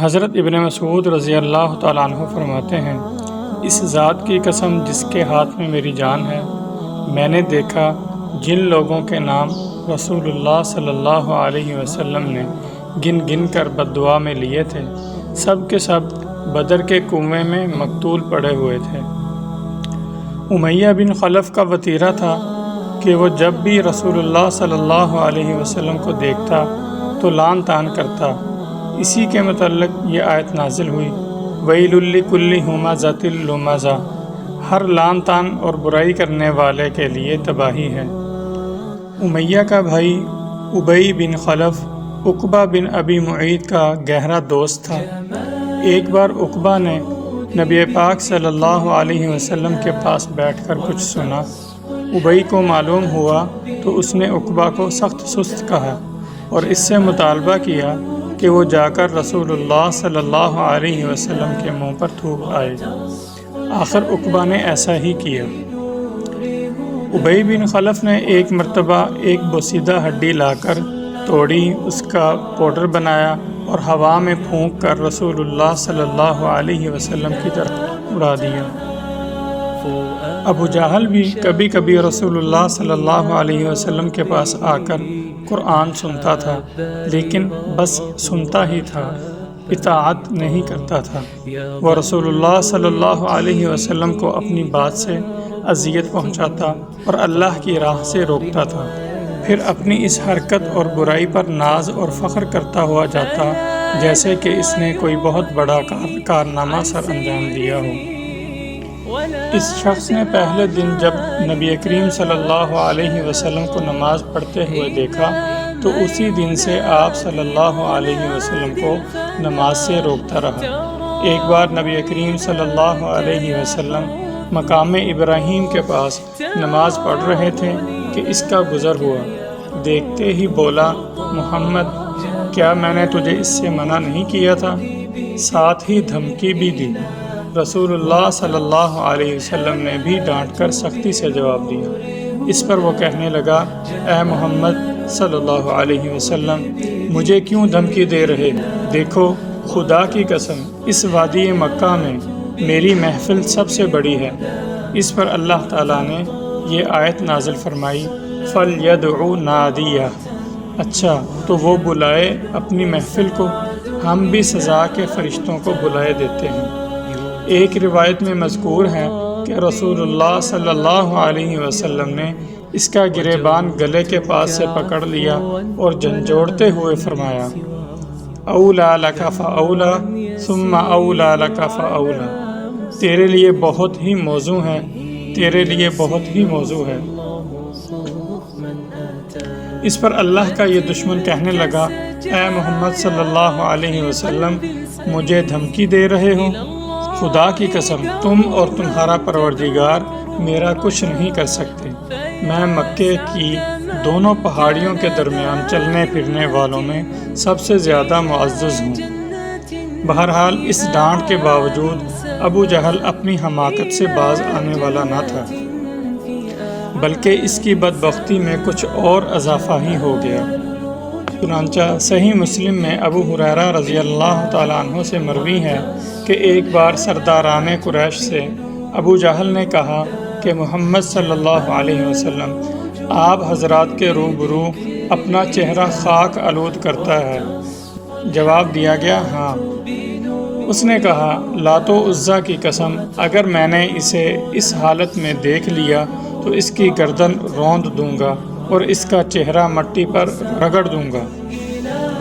حضرت ابن مسعود رضی اللہ تعالیٰ عنہ فرماتے ہیں، اس ذات کی قسم جس کے ہاتھ میں میری جان ہے، میں نے دیکھا جن لوگوں کے نام رسول اللہ صلی اللہ علیہ وسلم نے گن گن کر بد دعا میں لیے تھے، سب کے سب بدر کے کنویں میں مقتول پڑے ہوئے تھے۔ امیہ بن خلف کا وتیرہ تھا کہ وہ جب بھی رسول اللہ صلی اللہ علیہ وسلم کو دیکھتا تو لعن طعن کرتا۔ اسی کے متعلق یہ آیت نازل ہوئی، وَيْلٌ لِّكُلِّ ہُمَزَةٍ لُمَزَةٍ، ہر لعن طعن اور برائی کرنے والے کے لیے تباہی ہے۔ امیہ کا بھائی ابی بن خلف عقبہ بن ابی معیط کا گہرا دوست تھا۔ ایک بار عقبہ نے نبی پاک صلی اللہ علیہ وسلم کے پاس بیٹھ کر کچھ سنا۔ ابی کو معلوم ہوا تو اس نے عقبہ کو سخت سست کہا اور اس سے مطالبہ کیا کہ وہ جا کر رسول اللہ صلی اللہ علیہ وسلم کے منہ پر تھوک آئے۔ آخر عقبہ نے ایسا ہی کیا۔ ابی بن خلف نے ایک مرتبہ ایک بوسیدہ ہڈی لا کر توڑی، اس کا پاؤڈر بنایا اور ہوا میں پھونک کر رسول اللہ صلی اللہ علیہ وسلم کی طرف اڑا دیا۔ ابو جہل بھی کبھی کبھی رسول اللہ صلی اللہ علیہ وسلم کے پاس آ کر قرآن سنتا تھا، لیکن بس سنتا ہی تھا، اطاعت نہیں کرتا تھا۔ وہ رسول اللہ صلی اللہ علیہ وسلم کو اپنی بات سے اذیت پہنچاتا اور اللہ کی راہ سے روکتا تھا، پھر اپنی اس حرکت اور برائی پر ناز اور فخر کرتا ہوا جاتا جیسے کہ اس نے کوئی بہت بڑا کارنامہ سر انجام دیا ہو۔ اس شخص نے پہلے دن جب نبی کریم صلی اللہ علیہ وسلم کو نماز پڑھتے ہوئے دیکھا تو اسی دن سے آپ صلی اللہ علیہ وسلم کو نماز سے روکتا رہا۔ ایک بار نبی کریم صلی اللہ علیہ وسلم مقام ابراہیم کے پاس نماز پڑھ رہے تھے کہ اس کا گزر ہوا۔ دیکھتے ہی بولا، محمد، کیا میں نے تجھے اس سے منع نہیں کیا تھا؟ ساتھ ہی دھمکی بھی دی۔ رسول اللہ صلی اللہ علیہ وسلم نے بھی ڈانٹ کر سختی سے جواب دیا۔ اس پر وہ کہنے لگا، اے محمد صلی اللہ علیہ وسلم، مجھے کیوں دھمکی دے رہے؟ دیکھو، خدا کی قسم اس وادی مکہ میں میری محفل سب سے بڑی ہے۔ اس پر اللہ تعالیٰ نے یہ آیت نازل فرمائی، فَلْيَدْعُ نَادِيَهُ، اچھا تو وہ بلائے اپنی محفل کو، ہم بھی سزا کے فرشتوں کو بلائے دیتے ہیں۔ ایک روایت میں مذکور ہے کہ رسول اللہ صلی اللہ علیہ وسلم نے اس کا گریبان گلے کے پاس سے پکڑ لیا اور جھنجھوڑتے ہوئے فرمایا، اولیٰ لک فاولیٰ ثم اولیٰ لک فاولیٰ، تیرے لیے بہت ہی موزوں ہے، تیرے لیے بہت ہی موزوں ہے۔ اس پر اللہ کا یہ دشمن کہنے لگا، اے محمد صلی اللہ علیہ وسلم، مجھے دھمکی دے رہے ہو؟ خدا کی قسم تم اور تمہارا پروردگار میرا کچھ نہیں کر سکتے، میں مکے کی دونوں پہاڑیوں کے درمیان چلنے پھرنے والوں میں سب سے زیادہ معزز ہوں۔ بہرحال اس ڈانٹ کے باوجود ابو جہل اپنی حماقت سے باز آنے والا نہ تھا، بلکہ اس کی بدبختی میں کچھ اور اضافہ ہی ہو گیا۔ چنانچہ صحیح مسلم میں ابو ہریرہ رضی اللہ تعالیٰ عنہ سے مروی ہے کہ ایک بار سرداران قریش سے ابو جہل نے کہا کہ محمد صلی اللہ علیہ وسلم آپ حضرات کے روبرو اپنا چہرہ خاک آلود کرتا ہے؟ جواب دیا گیا، ہاں۔ اس نے کہا، لات و عزیٰ کی قسم، اگر میں نے اسے اس حالت میں دیکھ لیا تو اس کی گردن روند دوں گا اور اس کا چہرہ مٹی پر رگڑ دوں گا۔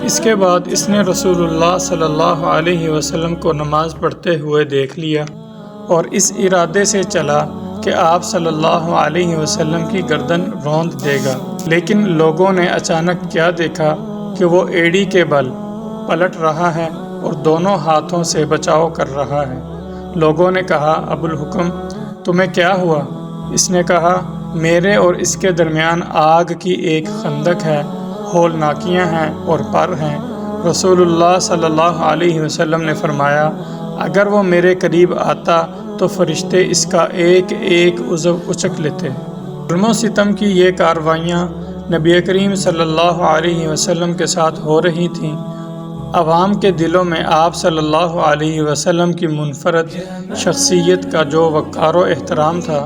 اس کے بعد اس نے رسول اللہ صلی اللہ علیہ وسلم کو نماز پڑھتے ہوئے دیکھ لیا اور اس ارادے سے چلا کہ آپ صلی اللہ علیہ وسلم کی گردن روند دے گا، لیکن لوگوں نے اچانک کیا دیکھا کہ وہ ایڑی کے بل پلٹ رہا ہے اور دونوں ہاتھوں سے بچاؤ کر رہا ہے۔ لوگوں نے کہا، ابو الحکم، تمہیں کیا ہوا؟ اس نے کہا، میرے اور اس کے درمیان آگ کی ایک خندق ہے، ہولناکیاں ہیں اور پر ہیں۔ رسول اللہ صلی اللہ علیہ وسلم نے فرمایا، اگر وہ میرے قریب آتا تو فرشتے اس کا ایک ایک عضو اچک لیتے۔ ظلم و ستم کی یہ کارروائیاں نبی کریم صلی اللہ علیہ وسلم کے ساتھ ہو رہی تھیں عوام کے دلوں میں آپ صلی اللہ علیہ وسلم کی منفرد شخصیت کا جو وقار و احترام تھا،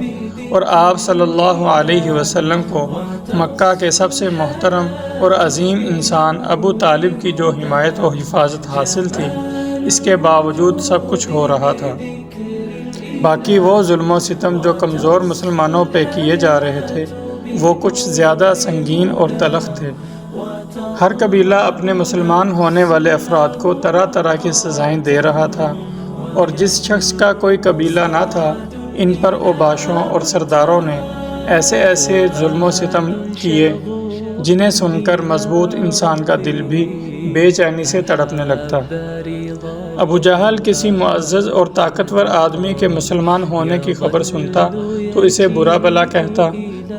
اور آپ صلی اللہ علیہ وسلم کو مکہ کے سب سے محترم اور عظیم انسان ابو طالب کی جو حمایت و حفاظت حاصل تھی، اس کے باوجود سب کچھ ہو رہا تھا۔ باقی وہ ظلم و ستم جو کمزور مسلمانوں پہ کیے جا رہے تھے، وہ کچھ زیادہ سنگین اور تلخ تھے۔ ہر قبیلہ اپنے مسلمان ہونے والے افراد کو طرح طرح کی سزائیں دے رہا تھا، اور جس شخص کا کوئی قبیلہ نہ تھا، ان پر اوباشوں اور سرداروں نے ایسے ایسے ظلم و ستم کیے جنہیں سن کر مضبوط انسان کا دل بھی بے چینی سے تڑپنے لگتا۔ ابو جہل کسی معزز اور طاقتور آدمی کے مسلمان ہونے کی خبر سنتا تو اسے برا بلا کہتا،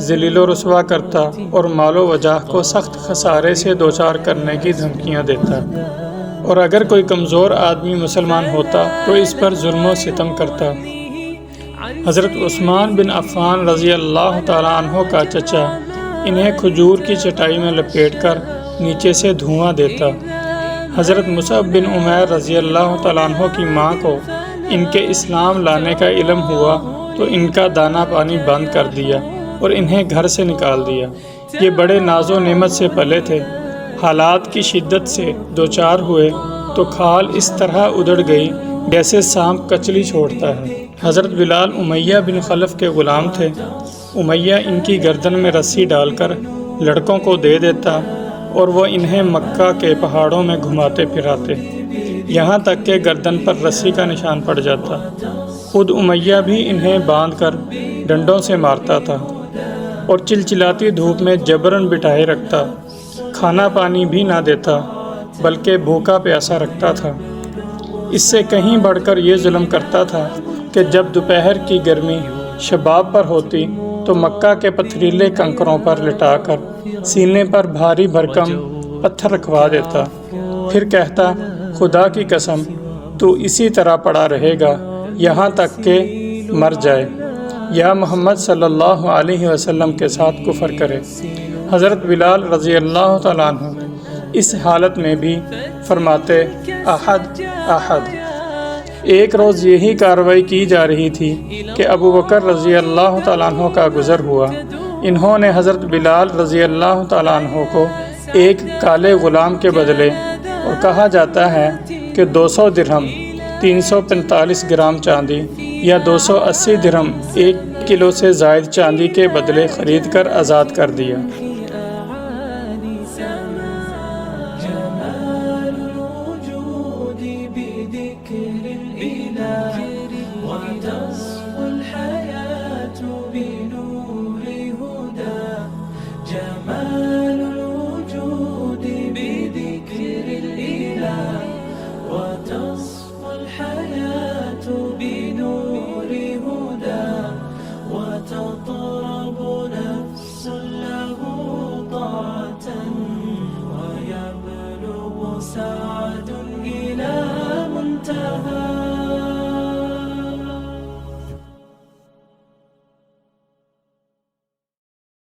ذلیل و رسوا کرتا اور مال و وجاہ کو سخت خسارے سے دوچار کرنے کی دھمکیاں دیتا، اور اگر کوئی کمزور آدمی مسلمان ہوتا تو اس پر ظلم و ستم کرتا۔ حضرت عثمان بن عفان رضی اللہ تعالیٰ عنہ کا چچا انہیں کھجور کی چٹائی میں لپیٹ کر نیچے سے دھواں دیتا۔ حضرت مصعب بن عمیر رضی اللہ تعالیٰ عنہ کی ماں کو ان کے اسلام لانے کا علم ہوا تو ان کا دانا پانی بند کر دیا اور انہیں گھر سے نکال دیا۔ یہ بڑے ناز و نعمت سے پلے تھے، حالات کی شدت سے دوچار ہوئے تو کھال اس طرح ادڑ گئی جیسے سانپ کچلی چھوڑتا ہے۔ حضرت بلال امیہ بن خلف کے غلام تھے۔ امیہ ان کی گردن میں رسی ڈال کر لڑکوں کو دے دیتا اور وہ انہیں مکہ کے پہاڑوں میں گھماتے پھراتے، یہاں تک کہ گردن پر رسی کا نشان پڑ جاتا۔ خود امیہ بھی انہیں باندھ کر ڈنڈوں سے مارتا تھا اور چلچلاتی دھوپ میں جبراً بٹھائے رکھتا، کھانا پانی بھی نہ دیتا بلکہ بھوکا پیاسا رکھتا تھا۔ اس سے کہیں بڑھ کر یہ ظلم کرتا تھا کہ جب دوپہر کی گرمی شباب پر ہوتی تو مکہ کے پتھریلے کنکروں پر لٹا کر سینے پر بھاری بھرکم پتھر رکھوا دیتا، پھر کہتا، خدا کی قسم تو اسی طرح پڑا رہے گا یہاں تک کہ مر جائے یا محمد صلی اللہ علیہ وسلم کے ساتھ کفر کرے۔ حضرت بلال رضی اللہ تعالیٰ عنہ اس حالت میں بھی فرماتے، احد احد۔ ایک روز یہی کارروائی کی جا رہی تھی کہ ابو بکر رضی اللہ تعالیٰ عنہ کا گزر ہوا۔ انہوں نے حضرت بلال رضی اللہ تعالیٰ عنہ کو ایک کالے غلام کے بدلے، اور کہا جاتا ہے کہ 200 درہم 345 گرام چاندی یا 280 درہم 1 کلو سے زائد چاندی کے بدلے خرید کر آزاد کر دیا۔ وتطرب نفس له طاعة ويبلغ سعد إلى منتهى